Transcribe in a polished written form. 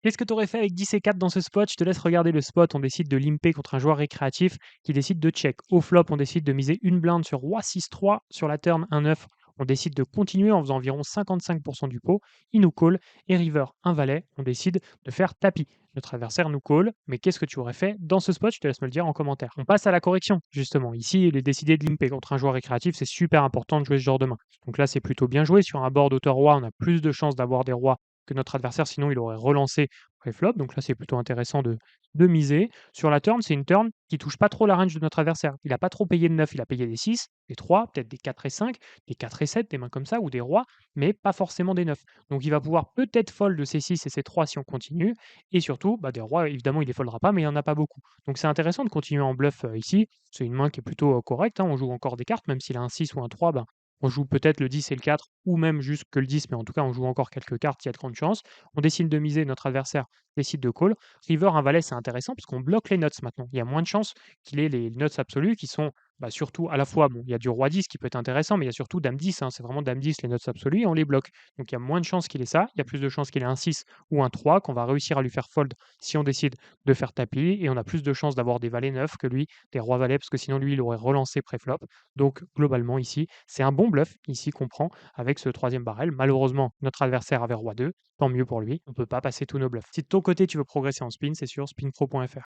Qu'est-ce que tu aurais fait avec 10 et 4 dans ce spot? Je te laisse regarder le spot. On décide de limper contre un joueur récréatif qui décide de check. Au flop, on décide de miser une blinde sur roi 6-3. Sur la turn, un 9. On décide de continuer en faisant environ 55% du pot. Il nous call. Et river, un valet. On décide de faire tapis. Notre adversaire nous call. Mais qu'est-ce que tu aurais fait dans ce spot? Je te laisse me le dire en commentaire. On passe à la correction, justement. Ici, il est décidé de limper contre un joueur récréatif. C'est super important de jouer ce genre de main. Donc là, c'est plutôt bien joué. Sur un board hauteur-roi, on a plus de chances d'avoir des rois que notre adversaire, sinon il aurait relancé pré-flop. Donc là, c'est plutôt intéressant de miser. Sur la turn, c'est une turn qui touche pas trop la range de notre adversaire. Il n'a pas trop payé de 9, il a payé des 6, des 3, peut-être des 4 et 5, des 4 et 7, des mains comme ça, ou des rois, mais pas forcément des 9. Donc il va pouvoir peut-être fold de ses 6 et ses 3 si on continue. Et surtout, bah, des rois, évidemment, il les foldera pas, mais il n'y en a pas beaucoup. Donc c'est intéressant de continuer en bluff ici. C'est une main qui est plutôt correcte, hein. On joue encore des cartes, même s'il a un 6 ou un 3, ben, on joue peut-être le 10 et le 4, ou même juste que le 10, mais en tout cas, on joue encore quelques cartes, il y a de grandes chances. On décide de miser, notre adversaire décide de call. River, un valet, c'est intéressant parce qu'on bloque les nuts maintenant. Il y a moins de chances qu'il ait les nuts absolus qui sont bah, surtout à la fois, bon, il y a du roi 10 qui peut être intéressant, mais il y a surtout dame 10, hein, c'est vraiment dame 10 les nuts absolus et on les bloque. Donc il y a moins de chances qu'il ait ça, il y a plus de chances qu'il ait un 6 ou un 3 qu'on va réussir à lui faire fold si on décide de faire tapis et on a plus de chances d'avoir des valets 9 que lui, des rois valets, parce que sinon lui il aurait relancé pré-flop. Donc globalement ici, c'est un bon bluff ici qu'on prend avec ce troisième barrel. Malheureusement, notre adversaire avait roi 2, tant mieux pour lui, on ne peut pas passer tous nos bluffs. Si de ton côté tu veux progresser en spin, c'est sur spinpro.fr.